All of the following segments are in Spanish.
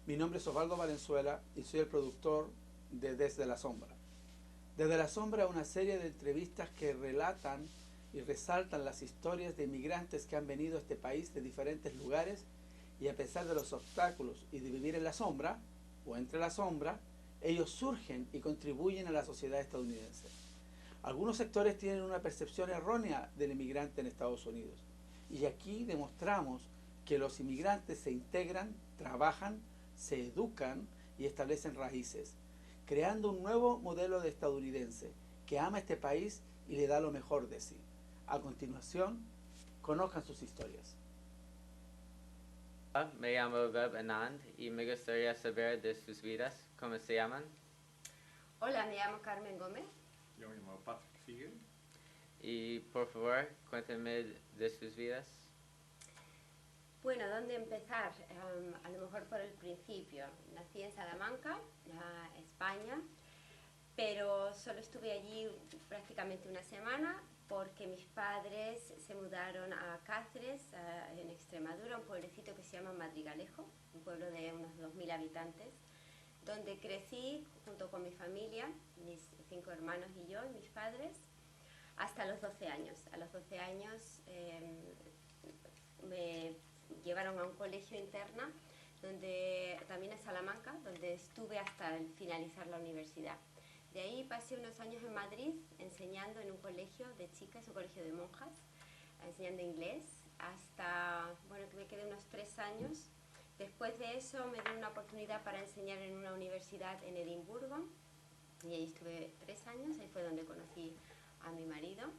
Mi nombre es Osvaldo Valenzuela y soy el productor de Desde la Sombra. Desde la Sombra es una serie de entrevistas que relatan y resaltan las historias de inmigrantes que han venido a este país de diferentes lugares y a pesar de los obstáculos y de vivir en la sombra o entre la sombra, ellos surgen y contribuyen a la sociedad estadounidense. Algunos sectores tienen una percepción errónea del inmigrante en Estados Unidos y aquí demostramos que los inmigrantes se integran, trabajan, se educan y establecen raíces, creando un nuevo modelo de estadounidense que ama este país y le da lo mejor de sí. A continuación, conozcan sus historias. Me llamo Web Anand y me gustaría saber de sus vidas. ¿Cómo se llaman? Hola, me llamo Carmen Gómez. Yo me llamo Patrick Figuel. Y por favor, cuéntenme de sus vidas. Bueno, ¿dónde empezar? A lo mejor por el principio. Nací en Salamanca, España, pero solo estuve allí prácticamente una semana porque mis padres se mudaron a Cáceres, en Extremadura, un pueblecito que se llama Madrigalejo, un pueblo de unos 2000 habitantes, donde crecí junto con mi familia, mis 5 hermanos y yo, y mis padres, hasta los 12 años. A los 12 años me llevaron a un colegio interna, donde, también en Salamanca, donde estuve hasta finalizar la universidad. De ahí pasé unos años en Madrid enseñando en un colegio de chicas, un colegio de monjas, enseñando inglés, hasta, bueno, que me quedé unos 3 años. Después de eso me dieron una oportunidad para enseñar en una universidad en Edimburgo, y ahí estuve 3 años, ahí fue donde conocí a mi marido.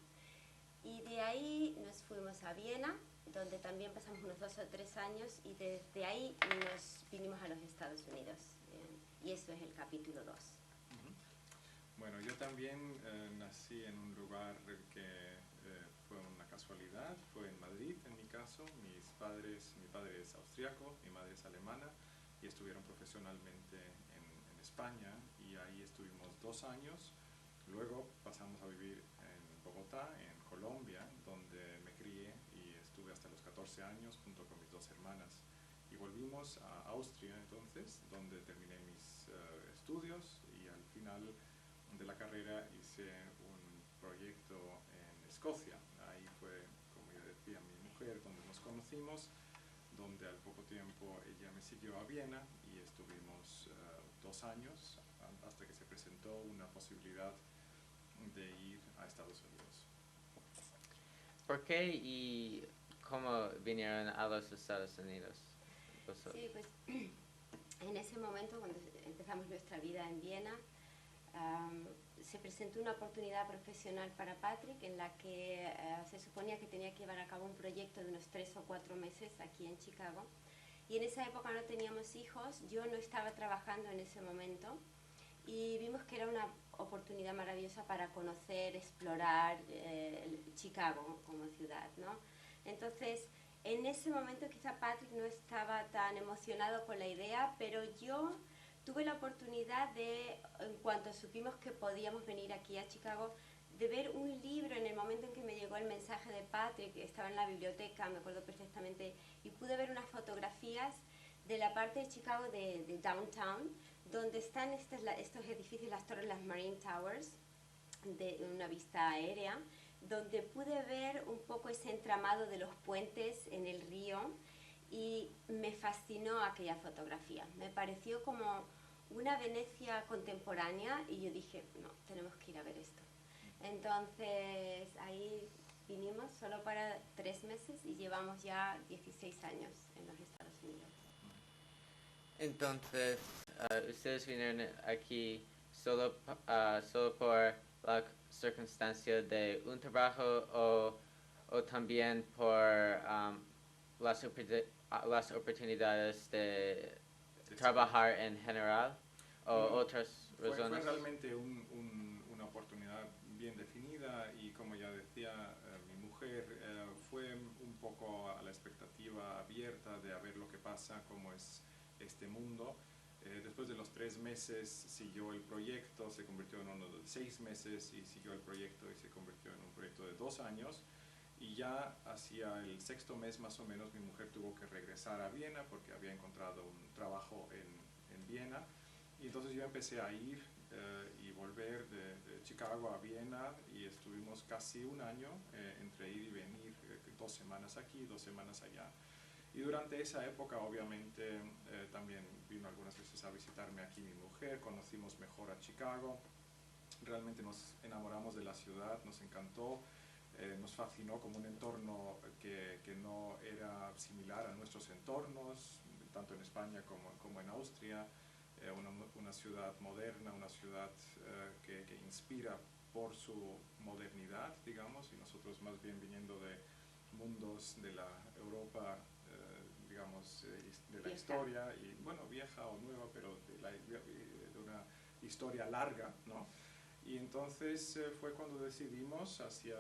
Y de ahí nos fuimos a Viena, donde también pasamos unos 2 o 3 años, y desde ahí nos vinimos a los Estados Unidos. Y eso es el capítulo 2. Bueno, yo también nací en un lugar que fue una casualidad, fue en Madrid en mi caso. Mi padre es austriaco, mi madre es alemana, y estuvieron profesionalmente en España, y ahí estuvimos 2 años. Luego pasamos a vivir en Bogotá, en Colombia, donde me crié y estuve hasta los 14 años junto con mis 2 hermanas. Y volvimos a Austria entonces, donde terminé mis estudios, y al final de la carrera hice un proyecto en Escocia. Ahí fue, como ya decía, mi mujer, donde nos conocimos, donde al poco tiempo ella me siguió a Viena y estuvimos 2 años hasta que se presentó una posibilidad de ir a Estados Unidos. ¿Por qué y cómo vinieron a los Estados Unidos? Sí, pues en ese momento, cuando empezamos nuestra vida en Viena, se presentó una oportunidad profesional para Patrick en la que se suponía que tenía que llevar a cabo un proyecto de unos 3 o 4 meses aquí en Chicago. Y en esa época no teníamos hijos, yo no estaba trabajando en ese momento, y vimos que era una oportunidad maravillosa para conocer, explorar Chicago como ciudad, ¿no? Entonces, en ese momento quizá Patrick no estaba tan emocionado con la idea, pero yo tuve la oportunidad de, en cuanto supimos que podíamos venir aquí a Chicago, de ver un libro en el momento en que me llegó el mensaje de Patrick. Estaba en la biblioteca, me acuerdo perfectamente, y pude ver unas fotografías de la parte de Chicago de downtown, donde están estos edificios, las torres, las Marine Towers, de una vista aérea, donde pude ver un poco ese entramado de los puentes en el río, y me fascinó aquella fotografía. Me pareció como una Venecia contemporánea, y yo dije, no, tenemos que ir a ver esto. Entonces ahí vinimos solo para 3 meses y llevamos ya 16 años en los Estados Unidos. Entonces, ustedes vinieron aquí solo por la circunstancia de un trabajo o también por las oportunidades de trabajar en general o No, otras fue razones. realmente una oportunidad bien definida, y como ya decía mi mujer, fue un poco a la expectativa abierta de a ver lo que pasa, cómo es este mundo. Después de los 3 meses siguió el proyecto, se convirtió en uno de 6 meses, y siguió el proyecto y se convirtió en un proyecto de 2 años. Y ya hacia el sexto mes más o menos mi mujer tuvo que regresar a Viena porque había encontrado un trabajo en Viena. Y entonces yo empecé a ir y volver de Chicago a Viena y estuvimos casi un año entre ir y venir, 2 semanas aquí, 2 semanas allá. Y durante esa época obviamente también vino algunas veces a visitarme aquí mi mujer, conocimos mejor a Chicago, realmente nos enamoramos de la ciudad, nos encantó, nos fascinó como un entorno que no era similar a nuestros entornos, tanto en España como en Austria. Una ciudad moderna, una ciudad que inspira por su modernidad, digamos, y nosotros más bien viniendo de mundos de la Europa, digamos, de la historia, y bueno, vieja o nueva, pero de una historia larga, ¿no? Y entonces fue cuando decidimos hacia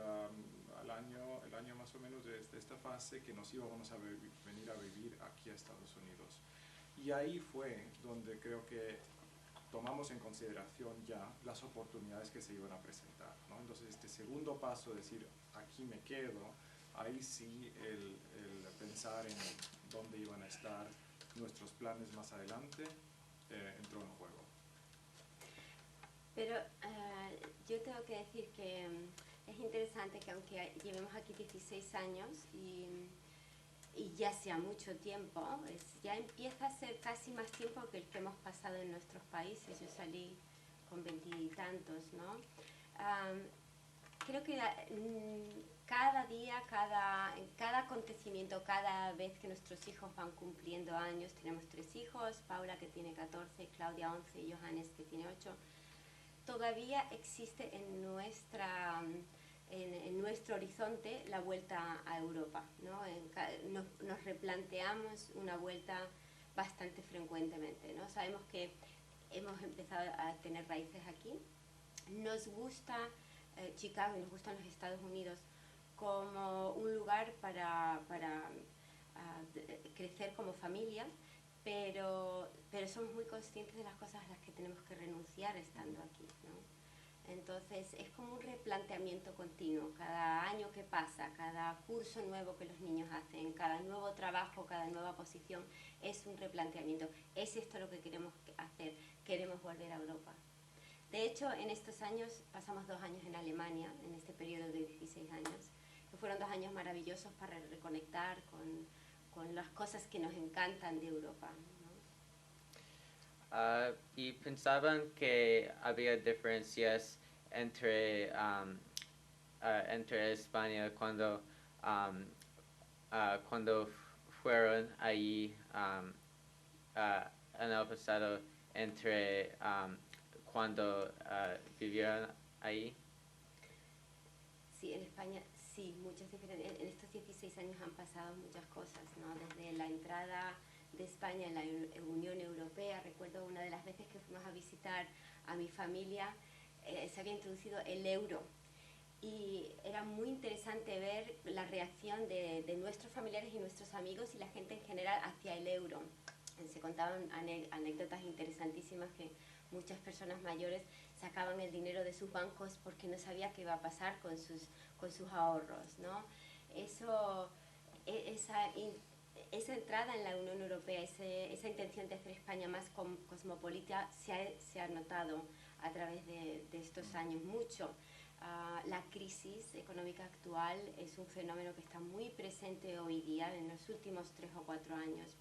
el año más o menos de esta fase que nos íbamos a venir a vivir aquí a Estados Unidos. Y ahí fue donde creo que tomamos en consideración ya las oportunidades que se iban a presentar, ¿no? Entonces este segundo paso, decir aquí me quedo, ahí sí el pensar en dónde iban a estar nuestros planes más adelante entró en juego. Pero yo tengo que decir que es interesante que aunque llevemos aquí 16 años y ya sea mucho tiempo, ya empieza a ser casi más tiempo que el que hemos pasado en nuestros países. Yo salí con 20 y tantos, ¿no? Creo que cada día, cada acontecimiento, cada vez que nuestros hijos van cumpliendo años, tenemos 3 hijos, Paula que tiene 14, Claudia 11 y Johannes que tiene 8, todavía existe en nuestro horizonte la vuelta a Europa, ¿no? Nos replanteamos una vuelta bastante frecuentemente, ¿no? Sabemos que hemos empezado a tener raíces aquí, nos gusta Chicago y nos gustan los Estados Unidos como un lugar para crecer como familia, pero somos muy conscientes de las cosas a las que tenemos que renunciar estando aquí, ¿no? Entonces es como un replanteamiento continuo, cada año que pasa, cada curso nuevo que los niños hacen, cada nuevo trabajo, cada nueva posición, es un replanteamiento. ¿Es esto lo que queremos hacer? ¿Queremos volver a Europa? De hecho, en estos años, pasamos 2 años en Alemania, en este periodo de 16 años, que fueron 2 años maravillosos para reconectar con las cosas que nos encantan de Europa, ¿no? ¿Y pensaban que había diferencias entre, entre España cuando fueron ahí en el pasado entre cuando vivieron ahí? Sí, en España sí, muchas diferencias. En estos 16 años han pasado muchas cosas, ¿no? Desde la entrada de España en la Unión Europea, recuerdo una de las veces que fuimos a visitar a mi familia, se había introducido el euro. Y era muy interesante ver la reacción de nuestros familiares y nuestros amigos y la gente en general hacia el euro. Se contaban anécdotas interesantísimas que muchas personas mayores sacaban el dinero de sus bancos porque no sabía qué iba a pasar con sus ahorros, ¿no? Esa entrada en la Unión Europea, esa intención de hacer España más cosmopolita se ha notado a través de estos años mucho. La crisis económica actual es un fenómeno que está muy presente hoy día, en los últimos 3 o 4 años.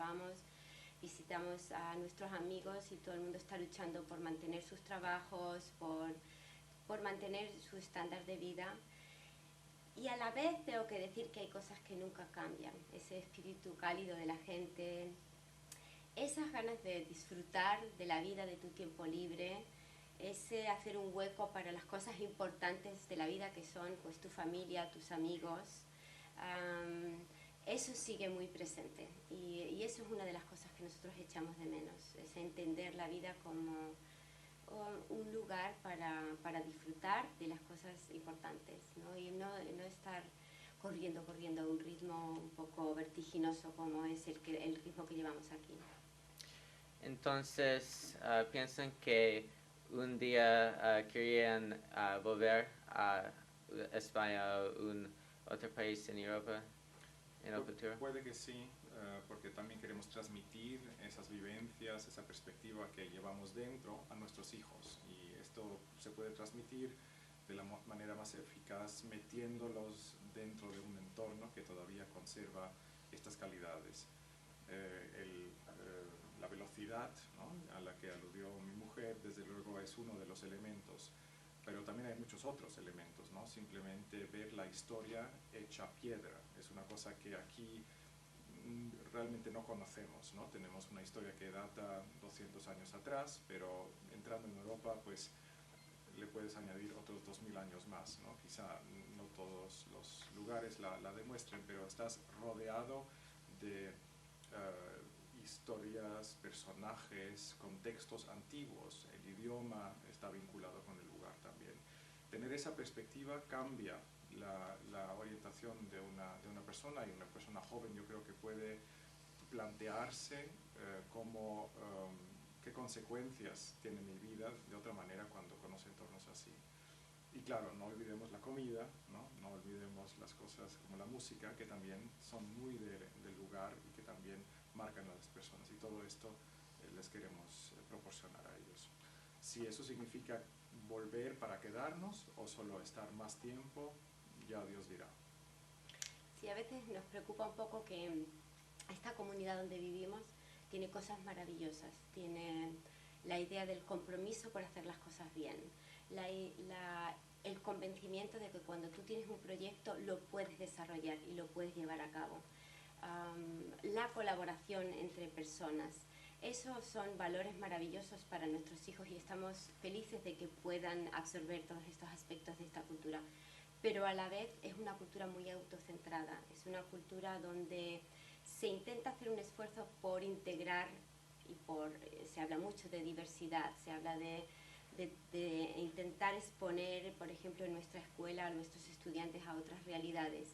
Visitamos a nuestros amigos y todo el mundo está luchando por mantener sus trabajos, por mantener su estándar de vida. Y a la vez tengo que decir que hay cosas que nunca cambian. Ese espíritu cálido de la gente, esas ganas de disfrutar de la vida, de tu tiempo libre, ese hacer un hueco para las cosas importantes de la vida que son pues tu familia, tus amigos, eso sigue muy presente y eso es una de las cosas que nosotros echamos de menos, es entender la vida como un lugar para disfrutar de las cosas importantes, ¿no? Y no estar corriendo a un ritmo un poco vertiginoso como es el ritmo que llevamos aquí. Entonces, ¿piensan que un día querían volver a España otro país en Europa en el futuro? Puede que sí, porque también queremos transmitir esas vivencias, esa perspectiva que llevamos dentro a nuestros hijos. Y esto se puede transmitir de la manera más eficaz metiéndolos dentro de un entorno que todavía conserva estas calidades. La velocidad, ¿no?, a la que aludió mi mujer, desde luego es uno de los elementos, pero también hay muchos otros elementos, ¿no? Simplemente ver la historia hecha piedra es una cosa que aquí realmente no conocemos, ¿no? Tenemos una historia que data 200 años atrás, pero entrando en Europa, pues le puedes añadir otros 2000 años más, ¿no? Quizá no todos los lugares la demuestren, pero estás rodeado de historias, personajes, contextos antiguos. El idioma está vinculado con el lugar también. Tener esa perspectiva cambia la orientación de una persona, y una persona joven yo creo que puede plantearse qué consecuencias tiene mi vida de otra manera cuando conoce entornos así. Y claro, no olvidemos la comida, no olvidemos las cosas como la música, que también son muy del lugar y que también marcan a las personas. Y todo esto les queremos proporcionar a ellos. Si eso significa volver para quedarnos o solo estar más tiempo, ya Dios dirá. Sí, a veces nos preocupa un poco que esta comunidad donde vivimos tiene cosas maravillosas, tiene la idea del compromiso por hacer las cosas bien, el convencimiento de que cuando tú tienes un proyecto lo puedes desarrollar y lo puedes llevar a cabo, la colaboración entre personas. Esos son valores maravillosos para nuestros hijos y estamos felices de que puedan absorber todos estos aspectos de esta cultura. Pero a la vez es una cultura muy autocentrada, es una cultura donde se intenta hacer un esfuerzo por integrar y se habla mucho de diversidad, se habla de intentar exponer, por ejemplo, en nuestra escuela a nuestros estudiantes a otras realidades,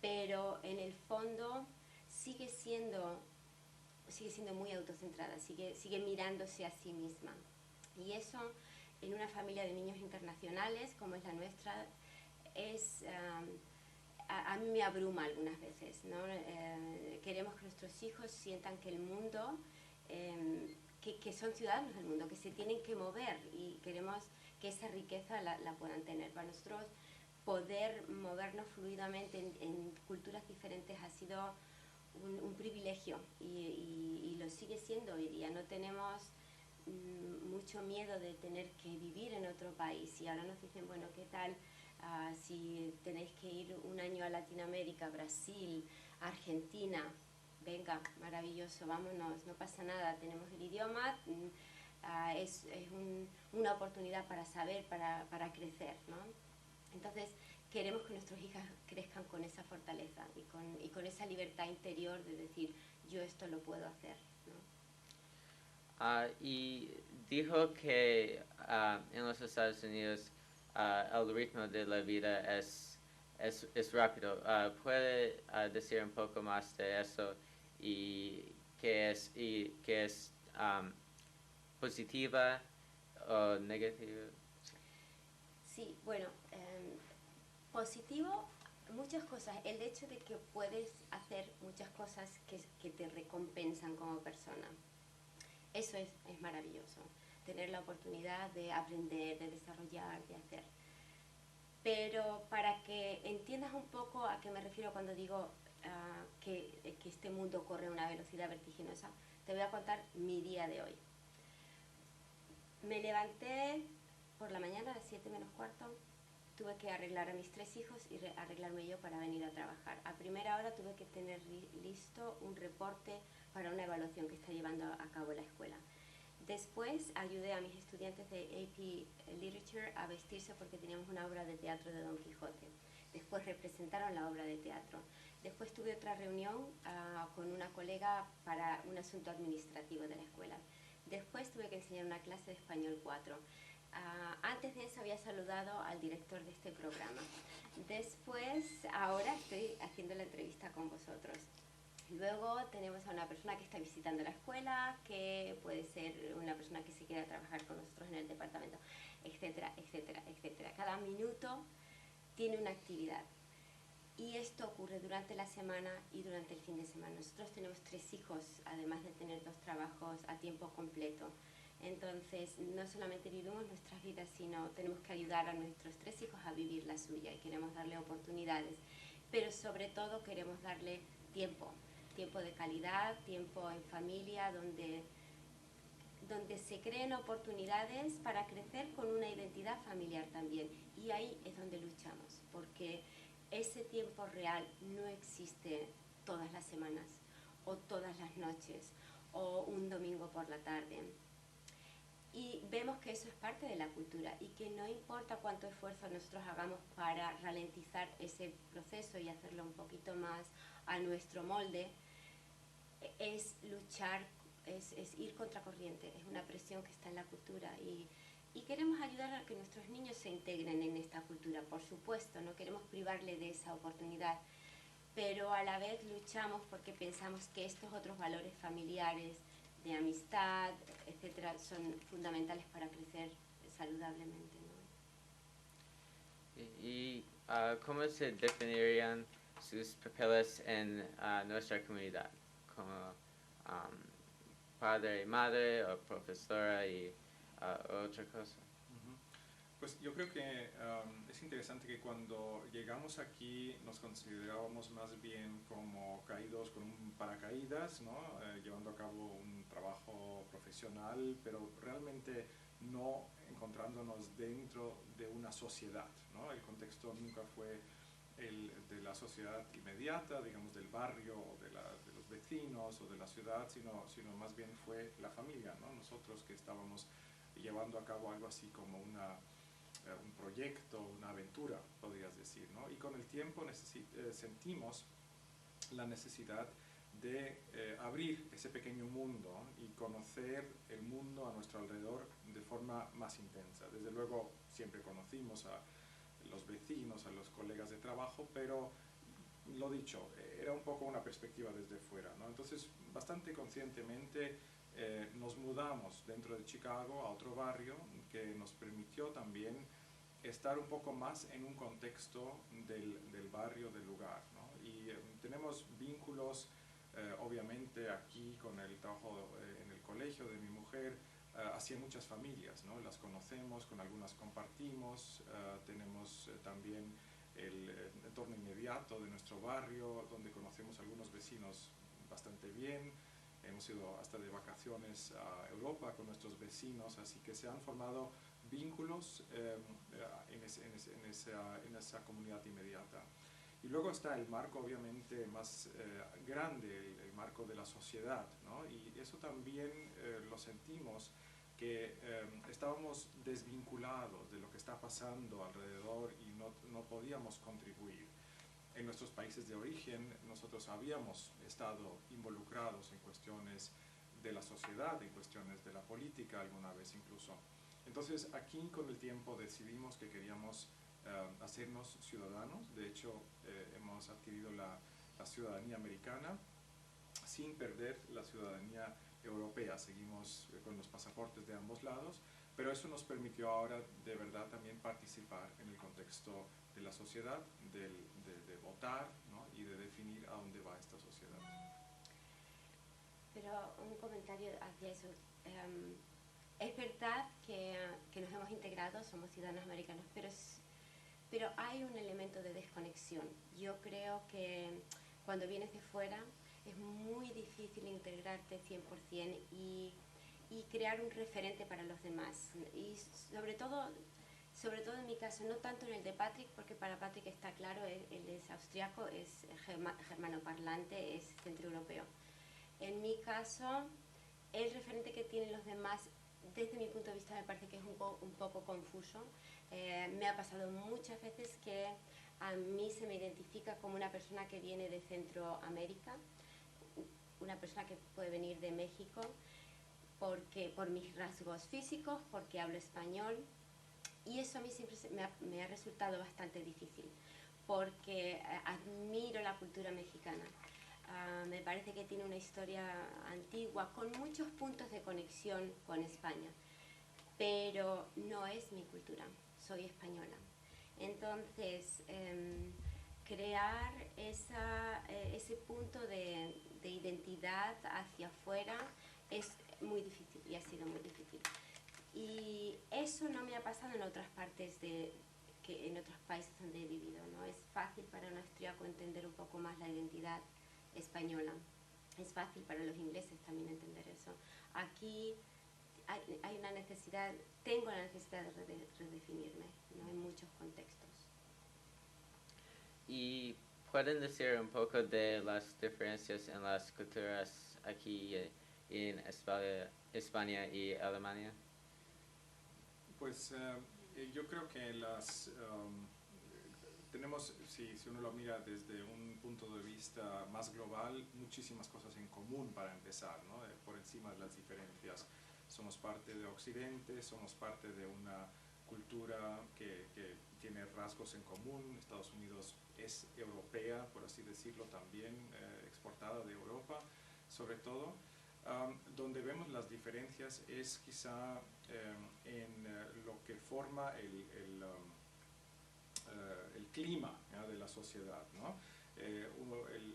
pero en el fondo sigue siendo muy autocentrada, sigue mirándose a sí misma. Y eso, en una familia de niños internacionales como es la nuestra, a mí me abruma algunas veces, ¿no? Queremos que nuestros hijos sientan que el mundo, que son ciudadanos del mundo, que se tienen que mover, y queremos que esa riqueza la puedan tener. Para nosotros poder movernos fluidamente en culturas diferentes ha sido un privilegio y lo sigue siendo hoy día. No tenemos mucho miedo de tener que vivir en otro país, y ahora nos dicen, bueno, ¿qué tal si tenéis que ir un año a Latinoamérica, Brasil, Argentina? Venga, maravilloso, vámonos, no pasa nada, tenemos el idioma, es una oportunidad para saber, para crecer, ¿no? Entonces queremos que nuestros hijos crezcan con esa fortaleza y con esa libertad interior de decir, yo esto lo puedo hacer, ¿no? Y dijo que en los Estados Unidos el ritmo de la vida es rápido. ¿Puede decir un poco más de eso y qué es positiva o negativa? Sí, bueno, positivo, muchas cosas. El hecho de que puedes hacer muchas cosas que te recompensan como persona. Eso es maravilloso, tener la oportunidad de aprender, de desarrollar, de hacer. Pero para que entiendas un poco a qué me refiero cuando digo que este mundo corre a una velocidad vertiginosa, te voy a contar mi día de hoy. Me levanté por la mañana a las 7 menos cuarto, tuve que arreglar a mis 3 hijos y arreglarme yo para venir a trabajar. A primera hora tuve que tener listo un reporte para una evaluación que está llevando a cabo la escuela. Después ayudé a mis estudiantes de AP Literature a vestirse porque teníamos una obra de teatro de Don Quijote. Después representaron la obra de teatro. Después tuve otra reunión con una colega para un asunto administrativo de la escuela. Después tuve que enseñar una clase de español 4. Antes de eso había saludado al director de este programa. Después, ahora estoy haciendo la entrevista con vosotros. Luego tenemos a una persona que está visitando la escuela, que puede ser una persona que se quiera trabajar con nosotros en el departamento, etcétera, etcétera, etcétera. Cada minuto tiene una actividad. Y esto ocurre durante la semana y durante el fin de semana. Nosotros tenemos 3 hijos, además de tener 2 trabajos a tiempo completo. Entonces, no solamente vivimos nuestras vidas, sino tenemos que ayudar a nuestros 3 hijos a vivir la suya y queremos darle oportunidades. Pero sobre todo queremos darle tiempo, tiempo de calidad, tiempo en familia, donde se creen oportunidades para crecer con una identidad familiar también. Y ahí es donde luchamos, porque ese tiempo real no existe todas las semanas, o todas las noches, o un domingo por la tarde. Y vemos que eso es parte de la cultura y que no importa cuánto esfuerzo nosotros hagamos para ralentizar ese proceso y hacerlo un poquito más a nuestro molde, es luchar, es ir contracorriente, es una presión que está en la cultura y queremos ayudar a que nuestros niños se integren en esta cultura, por supuesto, no queremos privarle de esa oportunidad, pero a la vez luchamos porque pensamos que estos otros valores familiares, de amistad, etcétera, son fundamentales para crecer saludablemente, ¿no? ¿Cómo se definirían sus papeles en nuestra comunidad? Como padre y madre, o profesora y otra cosa. Pues yo creo que es interesante que cuando llegamos aquí nos considerábamos más bien como caídos con un paracaídas, ¿no? Llevando a cabo un trabajo profesional, pero realmente no encontrándonos dentro de una sociedad, ¿no? El contexto nunca fue el de la sociedad inmediata, digamos del barrio, o de los vecinos o de la ciudad, sino más bien fue la familia, ¿no? Nosotros que estábamos llevando a cabo algo así como un proyecto, una aventura, podrías decir, ¿no? Y con el tiempo sentimos la necesidad de abrir ese pequeño mundo y conocer el mundo a nuestro alrededor de forma más intensa. Desde luego siempre conocimos a los vecinos, a los colegas de trabajo, pero lo dicho, era un poco una perspectiva desde fuera, ¿no? Entonces, bastante conscientemente nos mudamos dentro de Chicago a otro barrio que nos permitió también estar un poco más en un contexto del barrio, del lugar, ¿no? Y tenemos vínculos, obviamente, aquí con el trabajo en el colegio de mi mujer, hacia muchas familias, ¿no? Las conocemos, con algunas compartimos, tenemos también el entorno inmediato de nuestro barrio, donde conocemos a algunos vecinos bastante bien. Hemos ido hasta de vacaciones a Europa con nuestros vecinos, así que se han formado vínculos en esa comunidad inmediata. Y luego está el marco obviamente más grande, el marco de la sociedad, ¿no? Y eso también lo sentimos, que estábamos desvinculados de lo que está pasando alrededor y no podíamos contribuir. En nuestros países de origen nosotros habíamos estado involucrados en cuestiones de la sociedad, en cuestiones de la política alguna vez incluso. Entonces aquí con el tiempo decidimos que queríamos hacernos ciudadanos. De hecho hemos adquirido la ciudadanía americana sin perder la ciudadanía europea. Seguimos con los pasaportes de ambos lados, pero eso nos permitió ahora de verdad también participar en el contexto de la sociedad, de votar, ¿no? Y de definir a dónde va esta sociedad. Pero un comentario hacia eso. Es verdad que nos hemos integrado, somos ciudadanos americanos, pero hay un elemento de desconexión. Yo creo que cuando vienes de fuera es muy difícil integrarte 100% y crear un referente para los demás. Y sobre todo en mi caso, no tanto en el de Patrick, porque para Patrick está claro, él es austriaco, es germanoparlante, es centroeuropeo. En mi caso, el referente que tienen los demás, desde mi punto de vista, me parece que es un poco confuso. Me ha pasado muchas veces que a mí se me identifica como una persona que viene de Centroamérica, una persona que puede venir de México, por mis rasgos físicos, porque hablo español, y eso a mí siempre me ha resultado bastante difícil, porque admiro la cultura mexicana. Me parece que tiene una historia antigua, con muchos puntos de conexión con España, pero no es mi cultura, soy española. Entonces, crear ese punto de identidad hacia afuera es muy difícil y ha sido muy difícil. Y eso no me ha pasado en otras partes en otros países donde he vivido, ¿no? Es fácil para un austríaco entender un poco más la identidad española. Es fácil para los ingleses también entender eso. Aquí hay una necesidad, tengo la necesidad de redefinirme, ¿no? En muchos contextos. ¿Y pueden decir un poco de las diferencias en las culturas aquí en España y Alemania? Pues yo creo que tenemos, si uno lo mira desde un punto de vista más global, muchísimas cosas en común para empezar, ¿no? Por encima de las diferencias. Somos parte de Occidente, somos parte de una cultura que tiene rasgos en común. Estados Unidos es europea, por así decirlo, también exportada de Europa, sobre todo. Donde vemos las diferencias es quizá en lo que forma el clima, ¿ya?, de la sociedad, ¿no?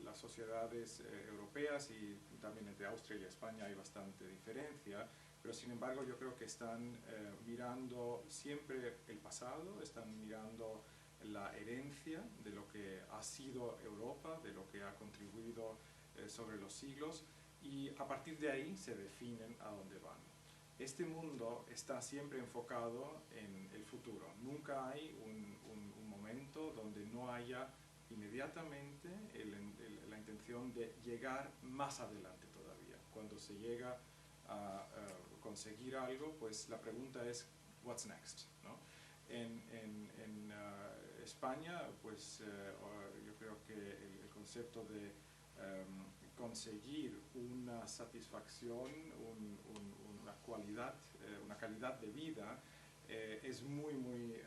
Las sociedades europeas y también entre Austria y España hay bastante diferencia, pero sin embargo yo creo que están mirando siempre el pasado, están mirando la herencia de lo que ha sido Europa, de lo que ha contribuido sobre los siglos, y a partir de ahí se definen a dónde van. Este mundo está siempre enfocado en el futuro. Nunca hay un momento donde no haya inmediatamente la intención de llegar más adelante todavía. Cuando se llega a conseguir algo, pues la pregunta es what's next, ¿no? En España, pues yo creo que el concepto de conseguir una satisfacción, una calidad de vida es muy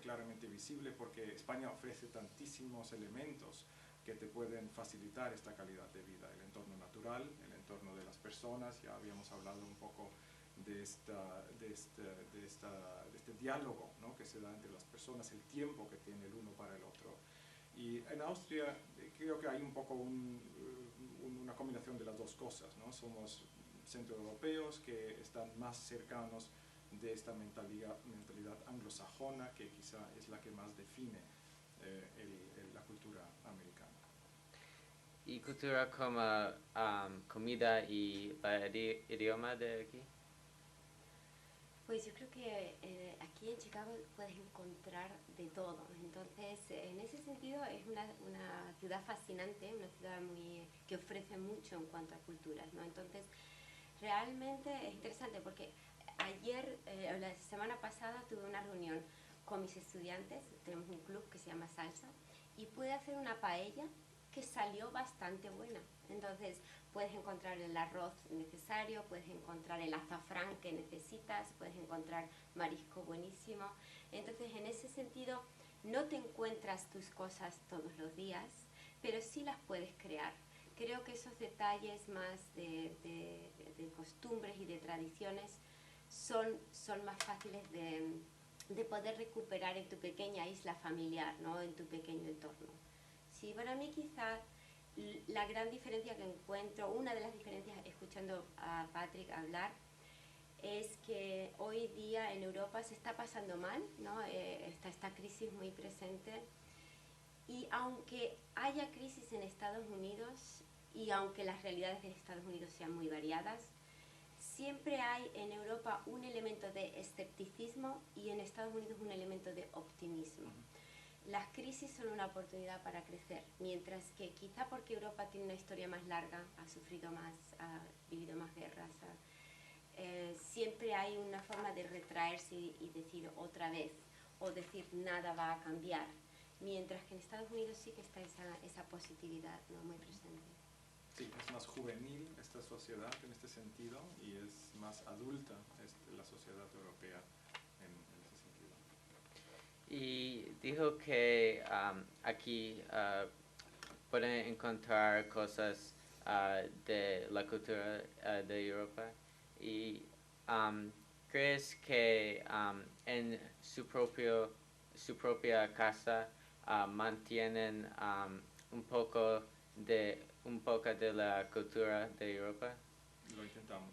claramente visible, porque España ofrece tantísimos elementos que te pueden facilitar esta calidad de vida. El entorno natural, el entorno de las personas, ya habíamos hablado un poco de este diálogo, ¿no?, que se da entre las personas, el tiempo que tiene el uno para el otro. Y en Austria creo que hay un poco una combinación de las dos cosas, ¿no? Somos centroeuropeos que están más cercanos de esta mentalidad anglosajona, que quizá es la que más define la cultura americana. ¿Y cultura como comida y el idioma de aquí? Pues yo creo que aquí en Chicago puedes encontrar de todo. Entonces, en ese sentido es una ciudad fascinante, una ciudad que ofrece mucho en cuanto a culturas, ¿no? Entonces, realmente es interesante porque la semana pasada tuve una reunión con mis estudiantes, tenemos un club que se llama Salsa, y pude hacer una paella que salió bastante buena. Entonces puedes encontrar el arroz necesario, puedes encontrar el azafrán que necesitas, puedes encontrar marisco buenísimo. Entonces en ese sentido no te encuentras tus cosas todos los días, pero sí las puedes crear. Creo que esos detalles más de costumbres y de tradiciones son más fáciles de poder recuperar en tu pequeña isla familiar, ¿no?, en tu pequeño entorno. Sí, para mí quizás la gran diferencia que encuentro, una de las diferencias escuchando a Patrick hablar, es que hoy día en Europa se está pasando mal, ¿no? Está esta crisis muy presente, y aunque haya crisis en Estados Unidos y aunque las realidades de Estados Unidos sean muy variadas, siempre hay en Europa un elemento de escepticismo y en Estados Unidos un elemento de optimismo. Las crisis son una oportunidad para crecer, mientras que quizá porque Europa tiene una historia más larga, ha sufrido más, ha vivido más guerras, siempre hay una forma de retraerse y decir otra vez, o decir nada va a cambiar, mientras que en Estados Unidos sí que está esa positividad, ¿no?, muy presente. Sí, es más juvenil esta sociedad en este sentido y es más adulta la sociedad europea en ese sentido. Y dijo que aquí pueden encontrar cosas de la cultura de Europa. Y ¿crees que en su propia casa mantienen un poco de la cultura de Europa. Lo intentamos.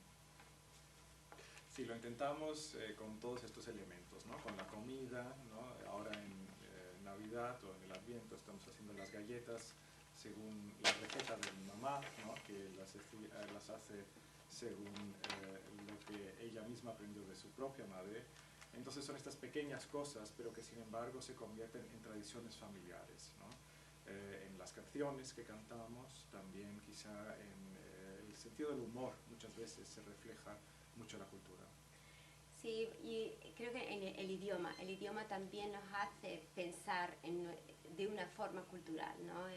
Sí, lo intentamos con todos estos elementos, ¿no? Con la comida, ¿no? Ahora en Navidad o en el Adviento estamos haciendo las galletas según la receta de mi mamá, ¿no? Que las hace según lo que ella misma aprendió de su propia madre. Entonces son estas pequeñas cosas, pero que sin embargo se convierten en tradiciones familiares, ¿no? En las canciones que cantamos, también quizá en el sentido del humor, muchas veces se refleja mucho la cultura. Sí, y creo que en el idioma también nos hace pensar de una forma cultural, ¿no?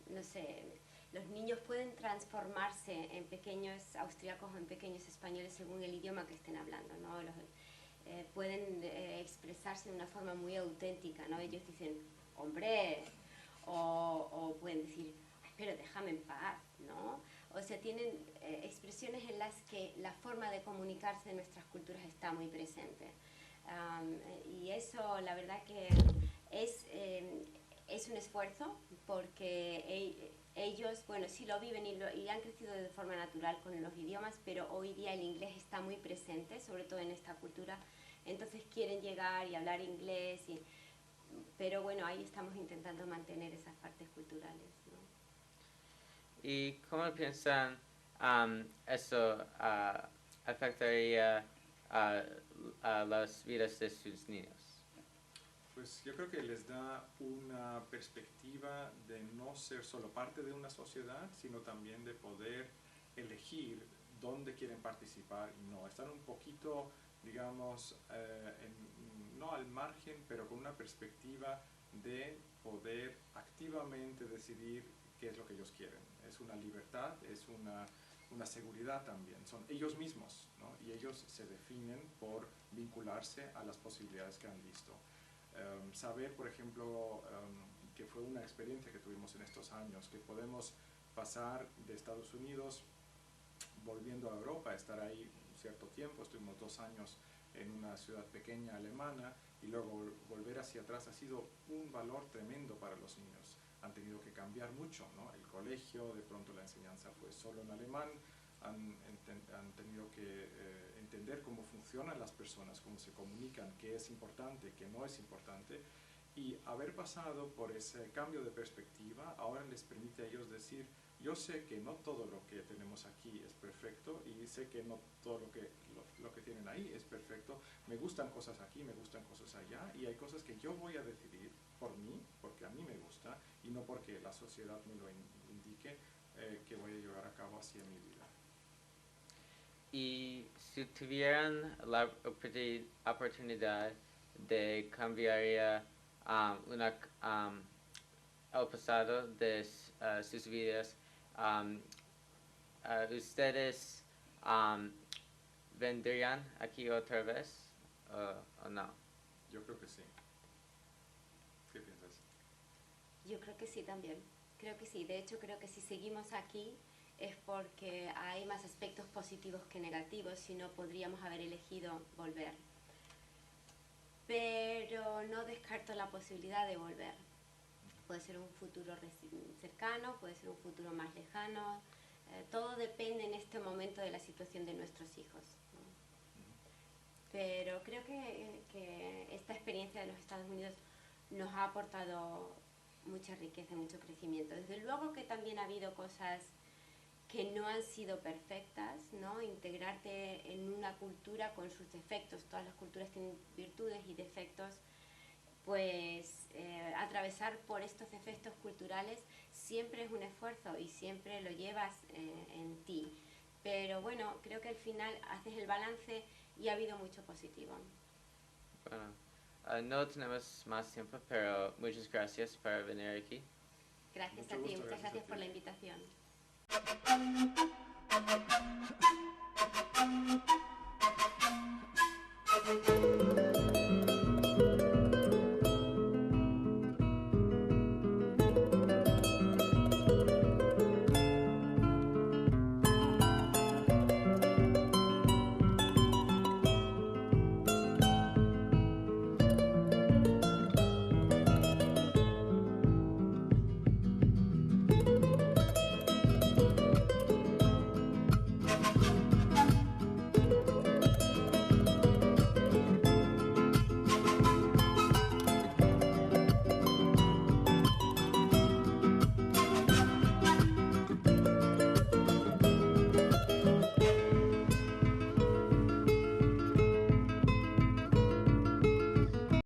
No sé, los niños pueden transformarse en pequeños austriacos o en pequeños españoles según el idioma que estén hablando, ¿no? Pueden expresarse de una forma muy auténtica, ¿no? Ellos dicen, hombre, o pueden decir, ay, pero déjame en paz, ¿no? O sea, tienen expresiones en las que la forma de comunicarse de nuestras culturas está muy presente. Y eso, la verdad que es un esfuerzo, porque ellos, bueno, sí lo viven y han crecido de forma natural con los idiomas, pero hoy día el inglés está muy presente, sobre todo en esta cultura. Entonces quieren llegar y hablar inglés, pero bueno, ahí estamos intentando mantener esas partes culturales, ¿no? ¿Y cómo piensan eso afectaría a las vidas de sus niños? Pues yo creo que les da una perspectiva de no ser solo parte de una sociedad, sino también de poder elegir dónde quieren participar y no. Estar un poquito, digamos, no al margen, pero con una perspectiva de poder activamente decidir qué es lo que ellos quieren. Es una libertad, es una seguridad también. Son ellos mismos, ¿no? Y ellos se definen por vincularse a las posibilidades que han visto. Saber, por ejemplo, que fue una experiencia que tuvimos en estos años, que podemos pasar de Estados Unidos volviendo a Europa, estar ahí un cierto tiempo, estuvimos 2 años en una ciudad pequeña alemana y luego volver hacia atrás ha sido un valor tremendo para los niños. Han tenido que cambiar mucho, ¿no? El colegio, de pronto la enseñanza fue solo en alemán, han tenido que entender cómo funcionan las personas, cómo se comunican, qué es importante, qué no es importante, y haber pasado por ese cambio de perspectiva ahora les permite a ellos decir, yo sé que no todo lo que tenemos aquí es perfecto y sé que no todo lo que tienen ahí es perfecto, me gustan cosas aquí, me gustan cosas allá, y hay cosas que yo voy a decidir por mí, porque a mí me gusta, y no porque la sociedad me lo indique, que voy a llevar a cabo hacia mi vida. Y si tuvieran la oportunidad de cambiar el pasado de sus vidas, ¿ustedes vendrían aquí otra vez o no? Yo creo que sí. ¿Qué piensas? Yo creo que sí también, creo que sí. De hecho, creo que si seguimos aquí es porque hay más aspectos positivos que negativos, si no podríamos haber elegido volver. Pero no descarto la posibilidad de volver. Puede ser un futuro cercano, puede ser un futuro más lejano. Todo depende en este momento de la situación de nuestros hijos, ¿no? Pero creo que esta experiencia de los Estados Unidos nos ha aportado mucha riqueza y mucho crecimiento. Desde luego que también ha habido cosas que no han sido perfectas, ¿no? Integrarte en una cultura con sus defectos, todas las culturas tienen virtudes y defectos, pues atravesar por estos efectos culturales siempre es un esfuerzo y siempre lo llevas en ti. Pero bueno, creo que al final haces el balance y ha habido mucho positivo. Bueno, no tenemos más tiempo, pero muchas gracias por venir aquí. Gracias Mucho a ti, gusto, muchas gracias a gracias ti. por la invitación.